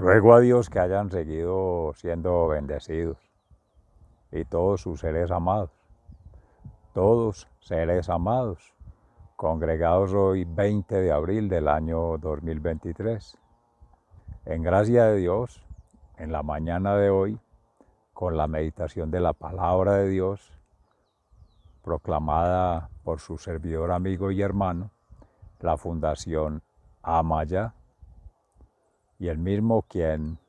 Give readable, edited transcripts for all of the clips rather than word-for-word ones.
Ruego a Dios que hayan seguido siendo bendecidos y todos sus seres amados, congregados hoy 20 de abril del año 2023. En gracia de Dios, en la mañana de hoy, con la meditación de la palabra de Dios, proclamada por su servidor, amigo y hermano, la Fundación Amaya, y el mismo quien,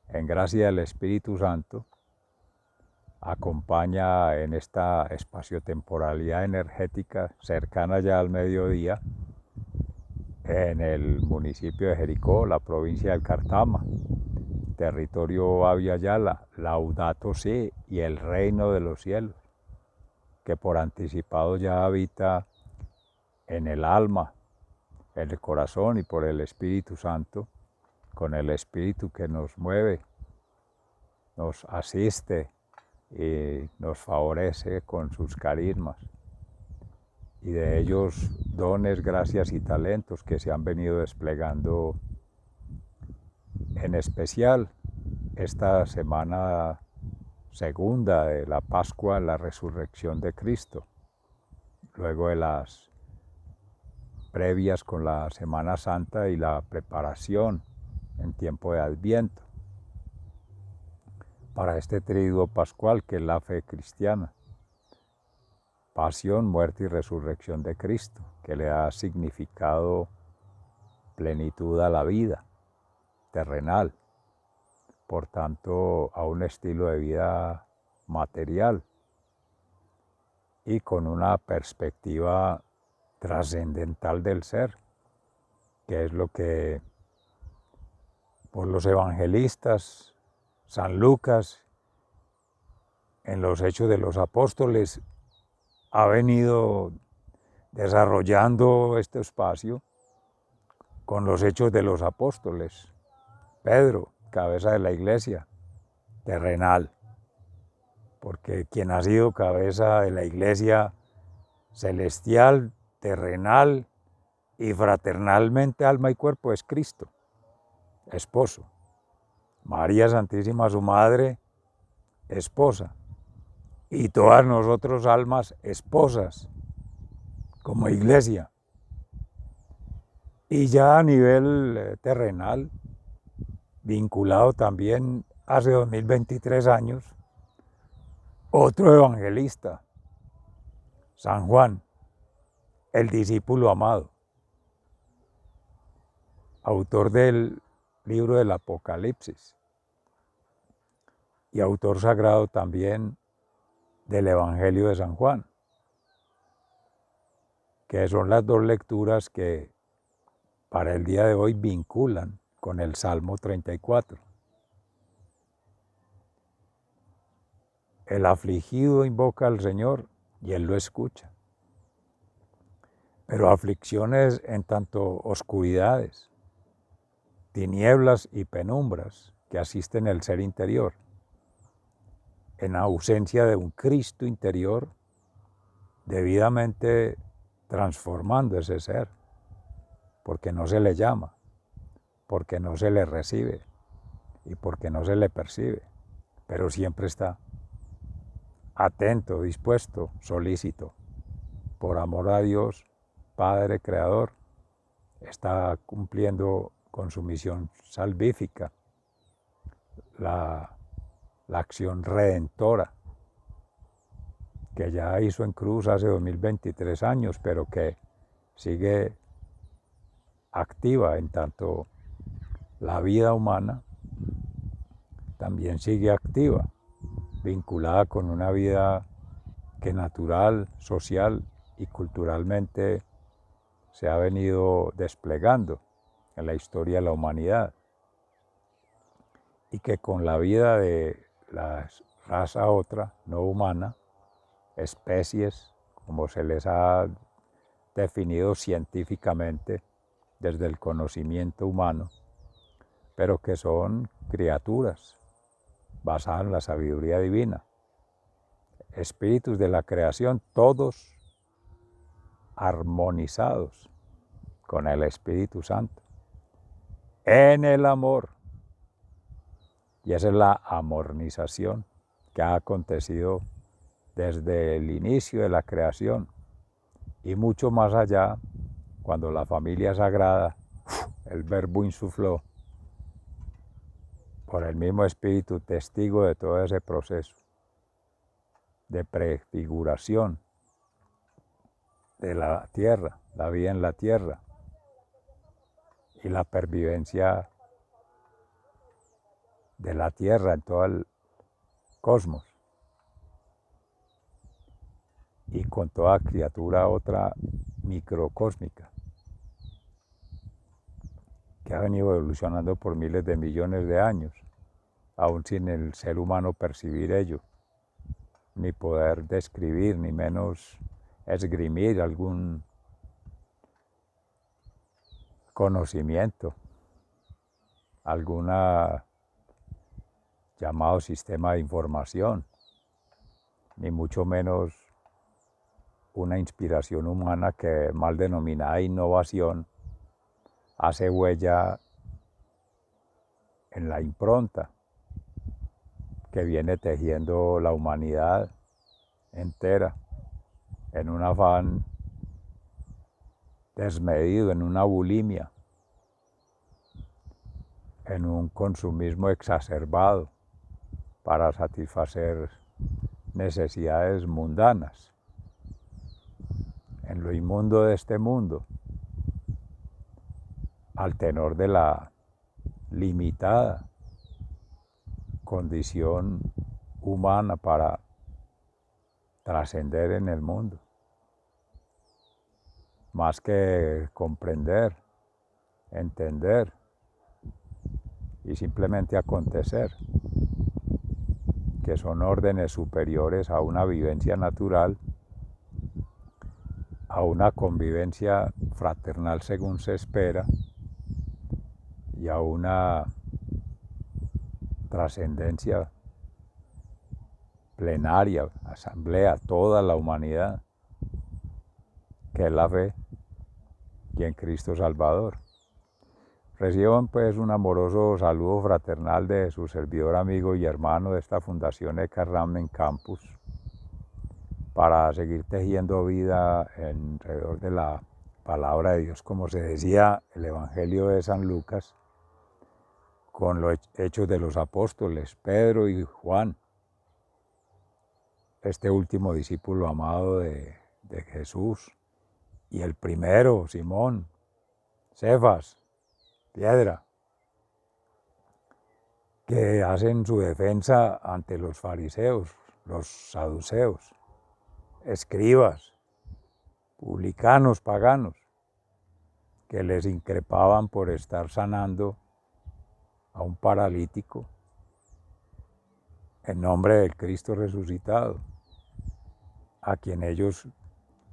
en gracia del Espíritu Santo, acompaña en esta espaciotemporalidad energética cercana ya al mediodía, en el municipio de Jericó, la provincia del Cartama, territorio Abya Yala, Laudato Si y el reino de los cielos, que por anticipado ya habita en el alma, en el corazón y por el Espíritu Santo, con el Espíritu que nos mueve, nos asiste y nos favorece con sus carismas, y de ellos dones, gracias y talentos que se han venido desplegando, en especial esta semana segunda de la Pascua, la resurrección de Cristo, luego de las previas con la Semana Santa y la preparación en tiempo de Adviento para este triduo pascual que es la fe cristiana. Pasión, muerte y resurrección de Cristo, que le da significado, plenitud a la vida terrenal, por tanto a un estilo de vida material y con una perspectiva trascendental del ser, que es lo que por los evangelistas, San Lucas, en los Hechos de los Apóstoles, ha venido desarrollando este espacio con los Hechos de los Apóstoles. Pedro, cabeza de la iglesia terrenal, porque quien ha sido cabeza de la iglesia celestial, terrenal y fraternalmente alma y cuerpo es Cristo, esposo. María Santísima, su madre, esposa. Y todas nosotros almas esposas, como iglesia. Y ya a nivel terrenal, vinculado también hace 2023 años, otro evangelista, San Juan, el discípulo amado, autor del libro del Apocalipsis y autor sagrado también del Evangelio de San Juan, que son las dos lecturas que para el día de hoy vinculan con el Salmo 34. El afligido invoca al Señor y Él lo escucha. Pero aflicciones en tanto oscuridades, tinieblas y penumbras que asisten el ser interior, en ausencia de un Cristo interior debidamente transformando ese ser, porque no se le llama, porque no se le recibe y porque no se le percibe, pero siempre está atento, dispuesto, solícito, por amor a Dios, Padre Creador, está cumpliendo con su misión salvífica, la acción redentora que ya hizo en cruz hace 2023 años, pero que sigue activa en tanto la vida humana también sigue activa, vinculada con una vida que natural, social y culturalmente se ha venido desplegando en la historia de la humanidad, y que con la vida de la raza otra, no humana, especies, como se les ha definido científicamente desde el conocimiento humano, pero que son criaturas basadas en la sabiduría divina, espíritus de la creación, todos armonizados con el Espíritu Santo, en el amor, Y esa es la amornización que ha acontecido desde el inicio de la creación y mucho más allá, cuando la familia sagrada, el Verbo insufló por el mismo Espíritu, testigo de todo ese proceso de prefiguración de la tierra, la vida en la tierra y la pervivencia de la tierra en todo el cosmos y con toda criatura otra microcósmica que ha venido evolucionando por miles de millones de años, aún sin el ser humano percibir ello, ni poder describir, ni menos esgrimir algún conocimiento, alguna llamado sistema de información, ni mucho menos una inspiración humana que, mal denominada innovación, hace huella en la impronta que viene tejiendo la humanidad entera en un afán desmedido, en una bulimia, en un consumismo exacerbado para satisfacer necesidades mundanas, en lo inmundo de este mundo, al tenor de la limitada condición humana para trascender en el mundo, más que comprender, entender y simplemente acontecer, que son órdenes superiores a una vivencia natural, a una convivencia fraternal según se espera y a una trascendencia plenaria, asamblea, toda la humanidad, que es la fe y en Cristo Salvador. Reciban pues un amoroso saludo fraternal de su servidor, amigo y hermano de esta Fundación ECARRAM Campus, para seguir tejiendo vida alrededor de la palabra de Dios, como se decía el Evangelio de San Lucas, con los hechos de los apóstoles, Pedro y Juan, este último discípulo amado de Jesús, y el primero, Simón, Cefas, piedra, que hacen su defensa ante los fariseos, los saduceos, escribas, publicanos, paganos, que les increpaban por estar sanando a un paralítico en nombre del Cristo resucitado, a quien ellos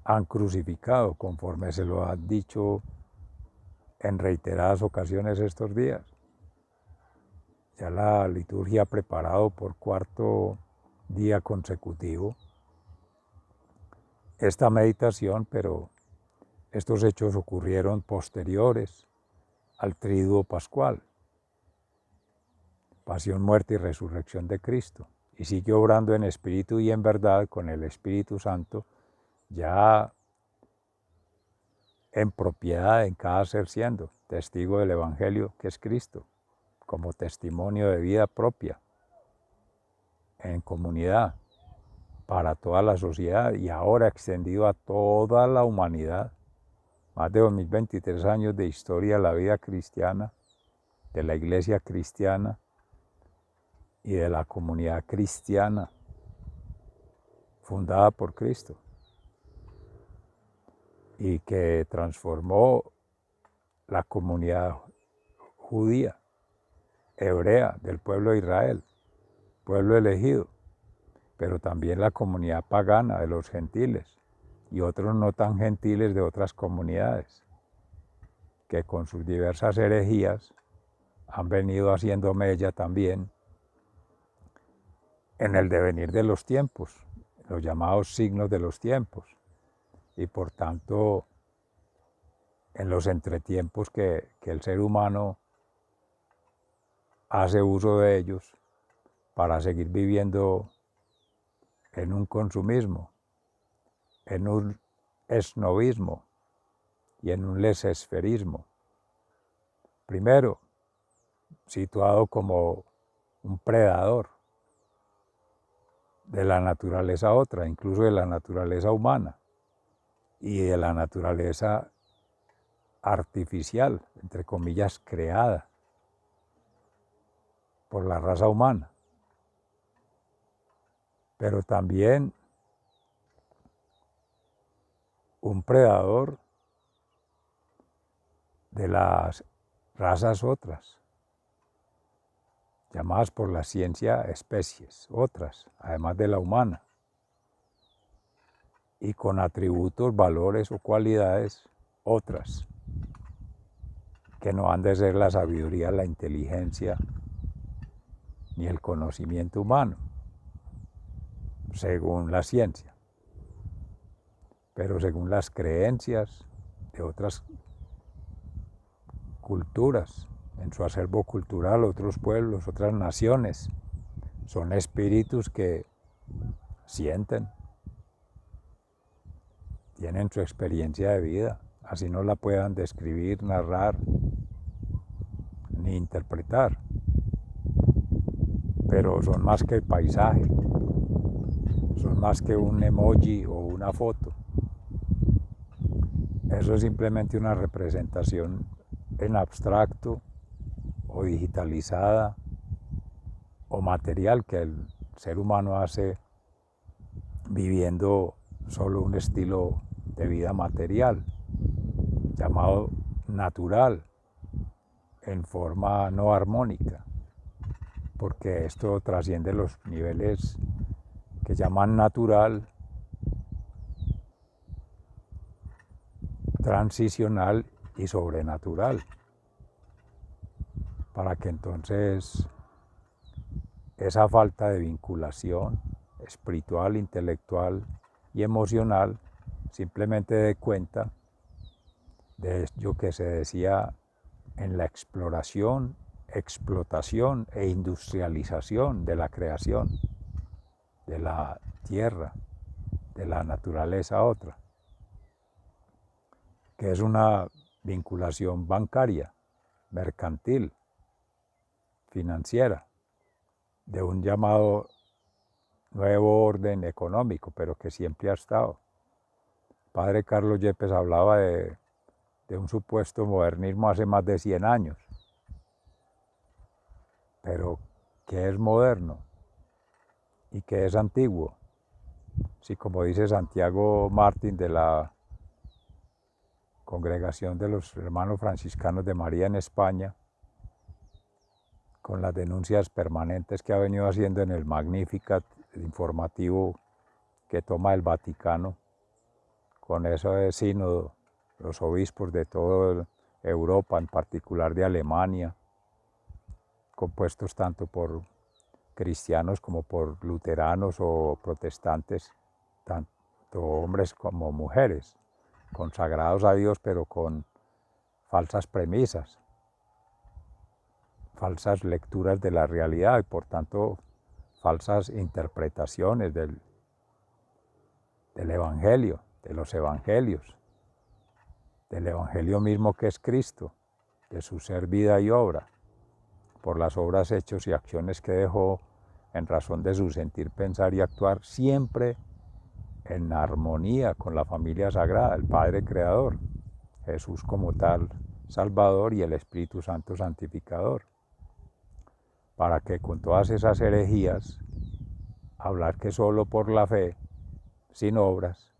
han crucificado, conforme se lo han dicho en reiteradas ocasiones estos días. Ya la liturgia ha preparado por cuarto día consecutivo esta meditación, pero estos hechos ocurrieron posteriores al triduo pascual, pasión, muerte y resurrección de Cristo, y sigue obrando en espíritu y en verdad con el Espíritu Santo, ya en propiedad en cada ser, siendo testigo del Evangelio que es Cristo, como testimonio de vida propia, en comunidad, para toda la sociedad y ahora extendido a toda la humanidad. Más de 2023 años de historia de la vida cristiana, de la iglesia cristiana y de la comunidad cristiana fundada por Cristo y que transformó la comunidad judía, hebrea, del pueblo de Israel, pueblo elegido, pero también la comunidad pagana de los gentiles y otros no tan gentiles de otras comunidades, que con sus diversas herejías han venido haciendo mella también en el devenir de los tiempos, los llamados signos de los tiempos, y por tanto en los entretiempos que el ser humano hace uso de ellos para seguir viviendo en un consumismo, en un esnovismo y en un laissez-fairismo. Primero, situado como un predador de la naturaleza otra, incluso de la naturaleza humana y de la naturaleza artificial, entre comillas, creada por la raza humana. Pero también un predador de las razas otras, llamadas por la ciencia especies, otras, además de la humana, y con atributos, valores o cualidades otras, que no han de ser la sabiduría, la inteligencia, ni el conocimiento humano, según la ciencia, pero según las creencias de otras culturas, en su acervo cultural, otros pueblos, otras naciones, son espíritus que sienten, tienen su experiencia de vida, así no la puedan describir, narrar, ni interpretar, pero son más que el paisaje, son más que un emoji o una foto. Eso es simplemente una representación en abstracto o digitalizada o material que el ser humano hace viviendo solo un estilo de vida material, llamado natural, en forma no armónica, porque esto trasciende los niveles que llaman natural, transicional y sobrenatural, para que entonces esa falta de vinculación espiritual, intelectual y emocional simplemente dé cuenta de lo que se decía en la exploración, explotación e industrialización de la creación, de la tierra, de la naturaleza otra, que es una vinculación bancaria, mercantil, financiera, de un llamado nuevo orden económico, pero que siempre ha estado. Padre Carlos Yepes hablaba de un supuesto modernismo hace más de 100 años. Pero, ¿qué es moderno? ¿Y qué es antiguo? Si, como dice Santiago Martín de la Congregación de los Hermanos Franciscanos de María en España, con las denuncias permanentes que ha venido haciendo en el Magnificat informativo que toma el Vaticano, con eso de sínodo, los obispos de toda Europa, en particular de Alemania, compuestos tanto por cristianos como por luteranos o protestantes, tanto hombres como mujeres, consagrados a Dios, pero con falsas premisas, falsas lecturas de la realidad y por tanto falsas interpretaciones del Evangelio, de los Evangelios, del Evangelio mismo que es Cristo, de su ser, vida y obra, por las obras, hechos y acciones que dejó en razón de su sentir, pensar y actuar, siempre en armonía con la familia sagrada, el Padre Creador, Jesús como tal Salvador y el Espíritu Santo Santificador, para que con todas esas herejías, hablar que solo por la fe, sin obras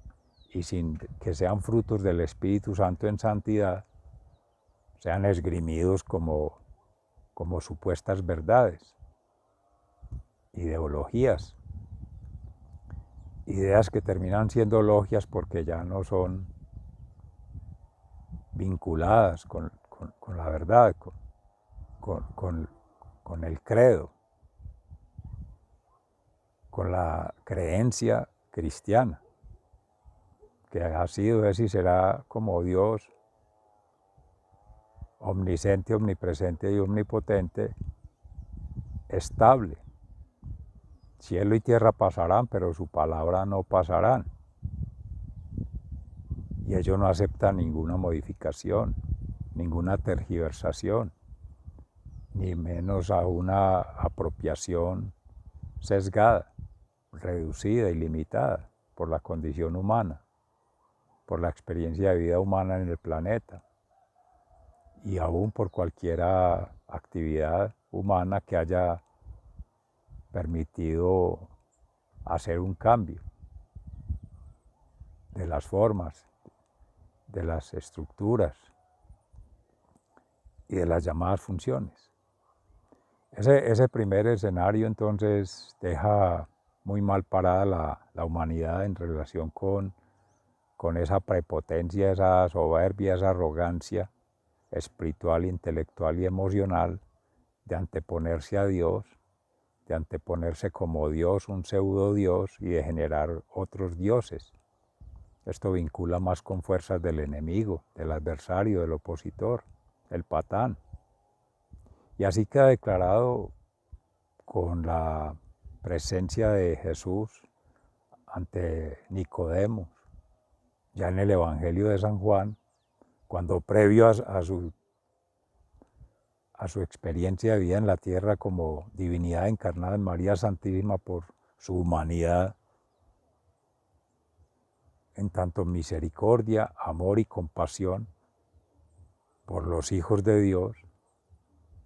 y sin que sean frutos del Espíritu Santo en santidad, sean esgrimidos como supuestas verdades, ideologías, ideas que terminan siendo logias porque ya no son vinculadas con la verdad, con el credo, con la creencia cristiana, que ha sido, es y será como Dios omnisciente, omnipresente y omnipotente, estable, Cielo y tierra pasarán, pero su palabra no pasarán. Y ellos no aceptan ninguna modificación, ninguna tergiversación, ni menos a una apropiación sesgada, reducida y limitada por la condición humana, por la experiencia de vida humana en el planeta y aún por cualquier actividad humana que haya permitido hacer un cambio de las formas, de las estructuras y de las llamadas funciones. Ese primer escenario entonces deja muy mal parada la humanidad en relación con esa prepotencia, esa soberbia, esa arrogancia espiritual, intelectual y emocional de anteponerse a Dios, de anteponerse como Dios, un pseudo Dios, y de generar otros dioses. Esto vincula más con fuerzas del enemigo, del adversario, del opositor, el patán. Y así queda declarado con la presencia de Jesús ante Nicodemo, ya en el Evangelio de San Juan, cuando previo a su experiencia de vida en la tierra como divinidad encarnada en María Santísima por su humanidad, en tanto misericordia, amor y compasión por los hijos de Dios,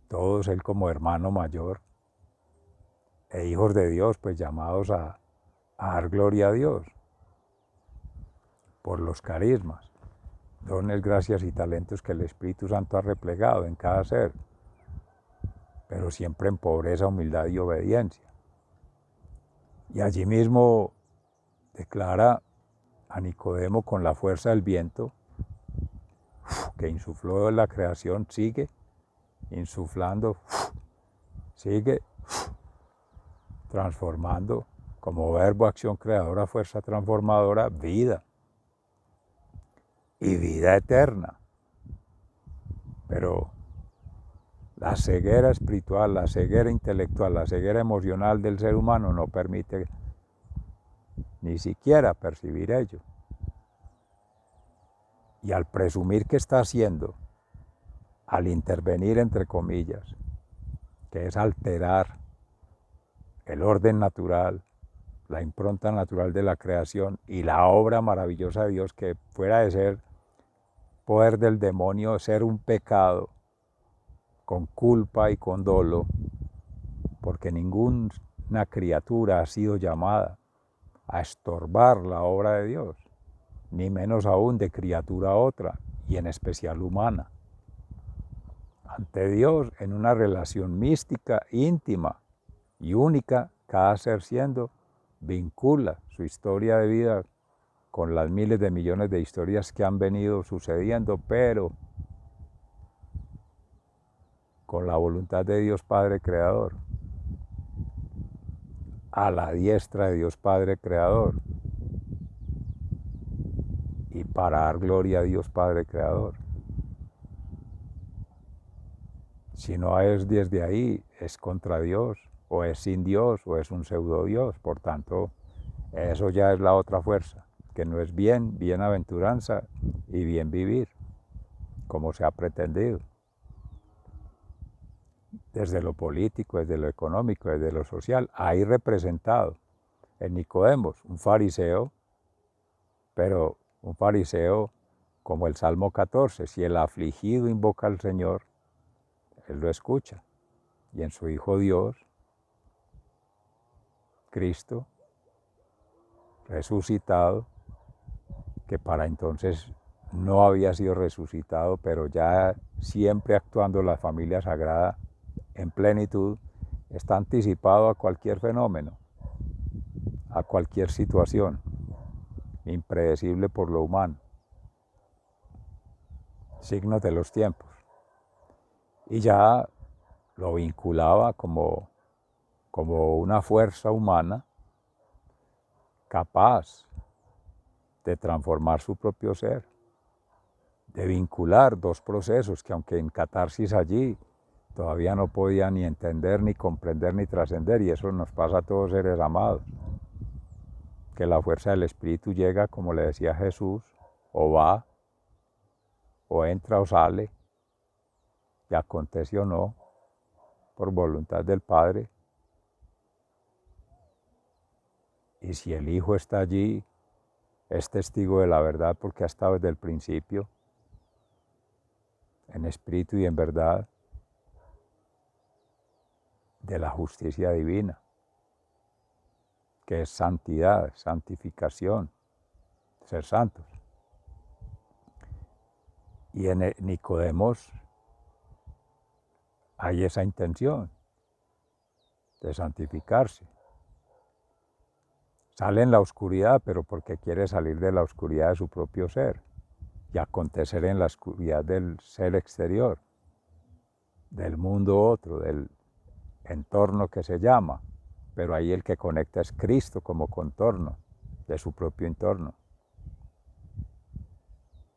todos él como hermano mayor, e hijos de Dios, pues llamados a dar gloria a Dios por los carismas, dones, gracias y talentos que el Espíritu Santo ha replegado en cada ser, pero siempre en pobreza, humildad y obediencia. Y allí mismo declara a Nicodemo con la fuerza del viento que insufló en la creación, sigue insuflando, sigue transformando como verbo, acción creadora, fuerza transformadora, vida y vida eterna. Pero la ceguera espiritual, la ceguera intelectual, la ceguera emocional del ser humano no permite ni siquiera percibir ello. Y al presumir que está haciendo, al intervenir entre comillas, que es alterar el orden natural, la impronta natural de la creación y la obra maravillosa de Dios, que fuera de ser poder del demonio, ser un pecado con culpa y con dolo, porque ninguna criatura ha sido llamada a estorbar la obra de Dios, ni menos aún de criatura a otra, y en especial humana. Ante Dios, en una relación mística, íntima y única, cada ser siendo vincula su historia de vida con las miles de millones de historias que han venido sucediendo, pero con la voluntad de Dios Padre Creador, a la diestra de Dios Padre Creador, y para dar gloria a Dios Padre Creador. Si no es desde ahí, es contra Dios, o es sin Dios, o es un pseudo Dios. Por tanto, eso ya es la otra fuerza, que no es bien, bienaventuranza y bien vivir, como se ha pretendido. Desde lo político, desde lo económico, desde lo social, ahí representado en Nicodemo, un fariseo, pero un fariseo como el Salmo 14, si el afligido invoca al Señor, Él lo escucha, y en su Hijo Dios, Cristo, resucitado, que para entonces no había sido resucitado, pero ya siempre actuando la familia sagrada en plenitud, está anticipado a cualquier fenómeno, a cualquier situación, impredecible por lo humano, signos de los tiempos. Y ya lo vinculaba como una fuerza humana capaz de transformar su propio ser, de vincular dos procesos que aunque en catarsis allí todavía no podía ni entender, ni comprender, ni trascender, y eso nos pasa a todos seres amados, que la fuerza del Espíritu llega, como le decía Jesús, o va, o entra o sale, y acontece o no, por voluntad del Padre. Y si el Hijo está allí, es testigo de la verdad porque ha estado desde el principio, en espíritu y en verdad, de la justicia divina, que es santidad, santificación, ser santos. Y en Nicodemos hay esa intención de santificarse. Sale en la oscuridad, pero porque quiere salir de la oscuridad de su propio ser y acontecer en la oscuridad del ser exterior, del mundo otro, del entorno que se llama, pero ahí el que conecta es Cristo como contorno de su propio entorno.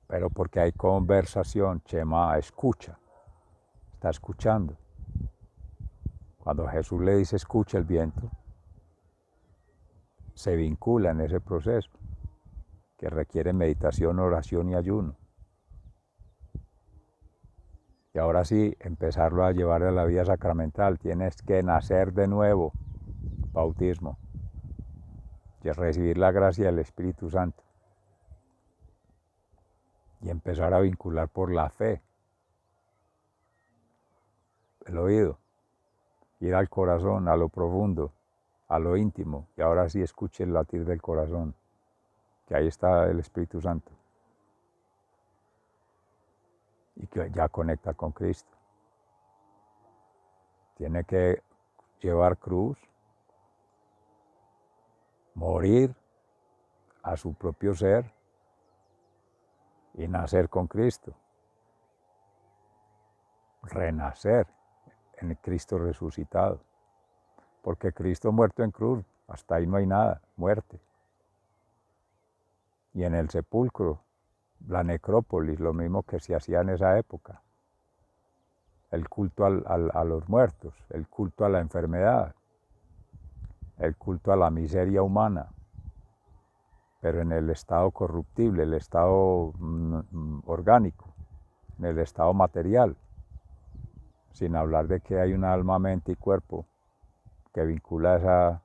Pero porque hay conversación, Shema, escucha, está escuchando. Cuando Jesús le dice escucha el viento, se vincula en ese proceso que requiere meditación, oración y ayuno. Y ahora sí, empezarlo a llevar a la vida sacramental, tienes que nacer de nuevo, bautismo, y recibir la gracia del Espíritu Santo. Y empezar a vincular por la fe, el oído, ir al corazón, a lo profundo, a lo íntimo, y ahora sí escuche el latir del corazón, que ahí está el Espíritu Santo, y que ya conecta con Cristo. Tiene que llevar cruz, morir a su propio ser y nacer con Cristo, renacer en el Cristo resucitado, porque Cristo muerto en cruz, hasta ahí no hay nada, muerte. Y en el sepulcro, la necrópolis, lo mismo que se hacía en esa época, el culto a los muertos, el culto a la enfermedad, el culto a la miseria humana, pero en el estado corruptible, el estado orgánico, en el estado material, sin hablar de que hay un alma, mente y cuerpo que vincula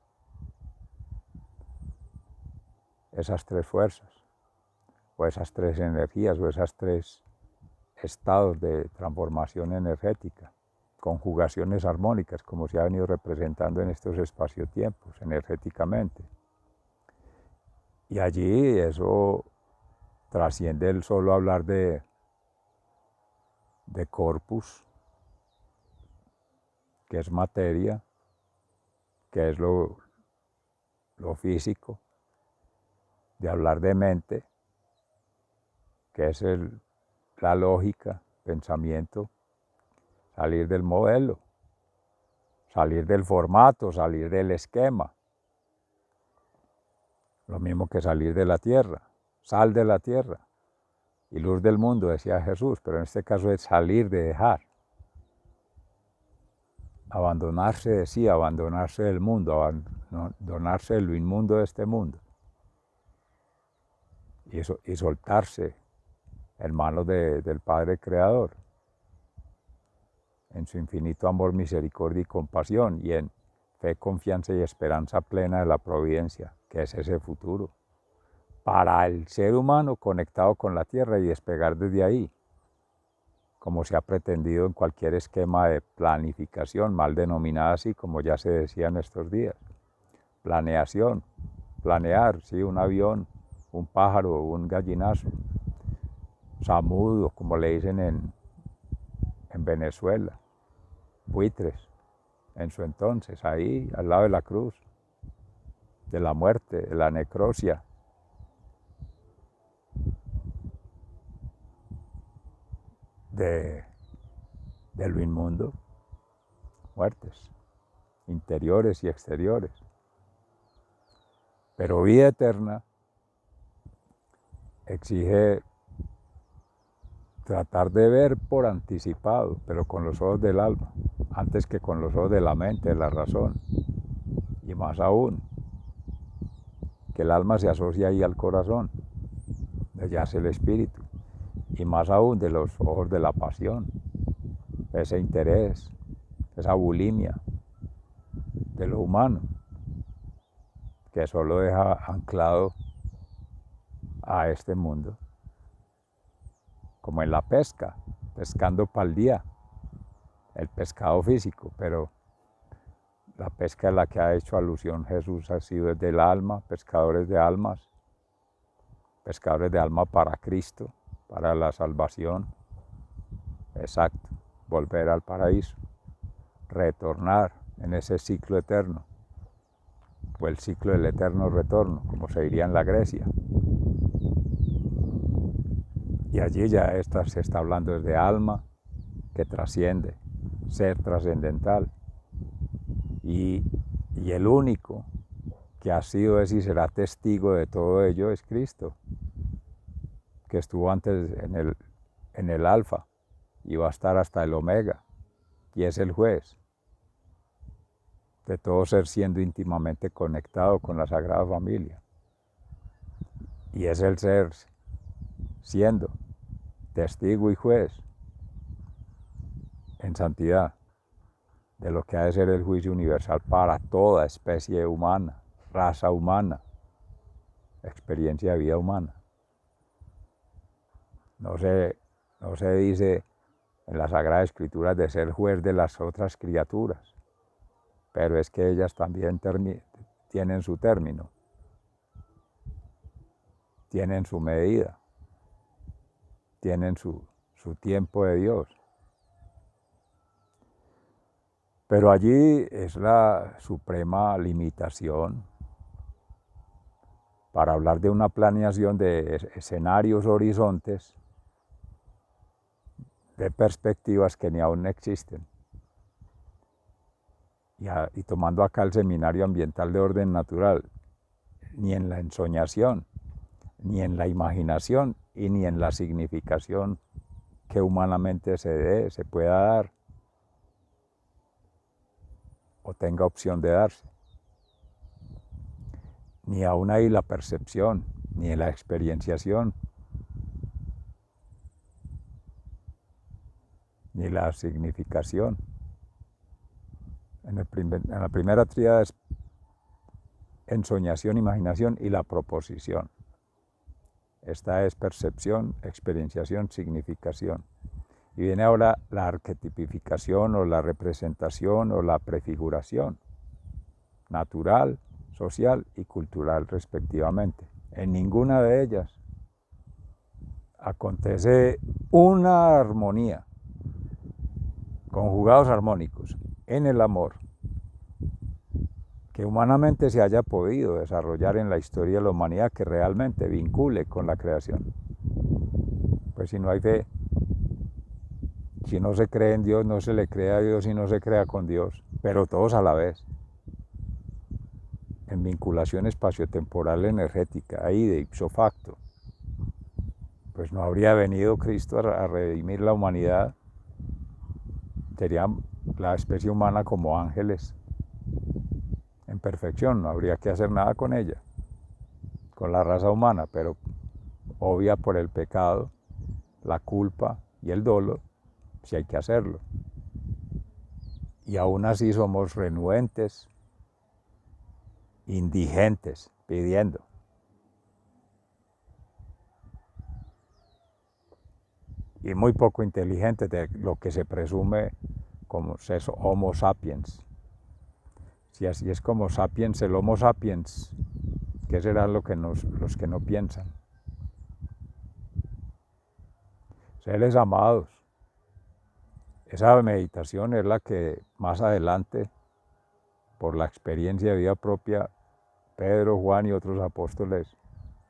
esas tres fuerzas, o esas tres energías, o esas tres estados de transformación energética, conjugaciones armónicas, como se ha venido representando en estos espacio-tiempos, energéticamente. Y allí eso trasciende el solo hablar de corpus, que es materia, que es lo físico, de hablar de mente, que es la lógica, pensamiento, salir del modelo, salir del formato, salir del esquema. Lo mismo que salir de la tierra, sal de la tierra y luz del mundo, decía Jesús, pero en este caso es salir de dejar. Abandonarse de sí, abandonarse del mundo, abandonarse de lo inmundo de este mundo. Y soltarse en manos del Padre Creador, en su infinito amor, misericordia y compasión, y en fe, confianza y esperanza plena de la providencia, que es ese futuro, para el ser humano conectado con la tierra y despegar desde ahí, como se ha pretendido en cualquier esquema de planificación, mal denominada así, como ya se decía en estos días. Planeación, planear, sí, un avión, un pájaro, un gallinazo, samudo, como le dicen en Venezuela, buitres, en su entonces, ahí al lado de la cruz, de la muerte, de la necrosia. De lo inmundo, muertes, interiores y exteriores. Pero vida eterna exige tratar de ver por anticipado, pero con los ojos del alma, antes que con los ojos de la mente, de la razón. Y más aún, que el alma se asocia ahí al corazón, allá es el espíritu. Y más aún de los ojos de la pasión, ese interés, esa bulimia de lo humano, que solo deja anclado a este mundo, como en la pesca, pescando para el día, el pescado físico, pero la pesca a la que ha hecho alusión Jesús ha sido desde el alma, pescadores de almas, pescadores de alma para Cristo, para la salvación, exacto, volver al paraíso, retornar en ese ciclo eterno, o el ciclo del eterno retorno, como se diría en la Grecia. Y allí ya se está hablando de alma que trasciende, ser trascendental. Y el único que ha sido, es y será testigo de todo ello es Cristo, que estuvo antes en el alfa y va a estar hasta el omega, y es el juez de todo ser siendo íntimamente conectado con la Sagrada Familia. Y es el ser siendo testigo y juez en santidad de lo que ha de ser el juicio universal para toda especie humana, raza humana, experiencia de vida humana. No se dice en la Sagrada Escritura de ser juez de las otras criaturas, pero es que ellas también tienen su término, tienen su medida, tienen su tiempo de Dios. Pero allí es la suprema limitación para hablar de una planeación de escenarios, horizontes, de perspectivas que ni aún existen. Y tomando acá el Seminario Ambiental de Orden Natural, ni en la ensoñación, ni en la imaginación y ni en la significación que humanamente se pueda dar o tenga opción de darse. Ni aún ahí la percepción, ni en la experienciación, ni la significación. En la primera tríada es ensoñación, imaginación y la proposición. Esta es percepción, experienciación, significación. Y viene ahora la arquetipificación o la representación o la prefiguración, natural, social y cultural respectivamente. En ninguna de ellas acontece una armonía, conjugados armónicos, en el amor, que humanamente se haya podido desarrollar en la historia de la humanidad, que realmente vincule con la creación. Pues si no hay fe, si no se cree en Dios, no se le cree a Dios y no se crea con Dios, pero todos a la vez, en vinculación espaciotemporal energética, ahí de ipso facto, pues no habría venido Cristo a redimir la humanidad, sería la especie humana como ángeles, en perfección, no habría que hacer nada con ella, con la raza humana, pero obvia por el pecado, la culpa y el dolo, si hay que hacerlo. Y aún así somos renuentes, indigentes, pidiendo. Y muy poco inteligentes de lo que se presume como Homo sapiens. Si así es como sapiens, el Homo sapiens, ¿qué será los que no piensan? Seres amados. Esa meditación es la que más adelante, por la experiencia de vida propia, Pedro, Juan y otros apóstoles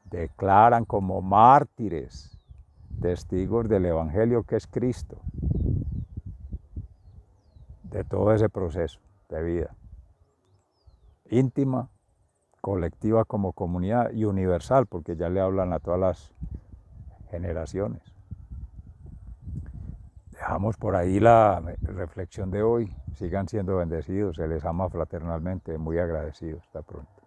declaran como mártires, testigos del Evangelio que es Cristo, de todo ese proceso de vida, íntima, colectiva como comunidad y universal, porque ya le hablan a todas las generaciones. Dejamos por ahí la reflexión de hoy. Sigan siendo bendecidos, se les ama fraternalmente, muy agradecidos. Hasta pronto.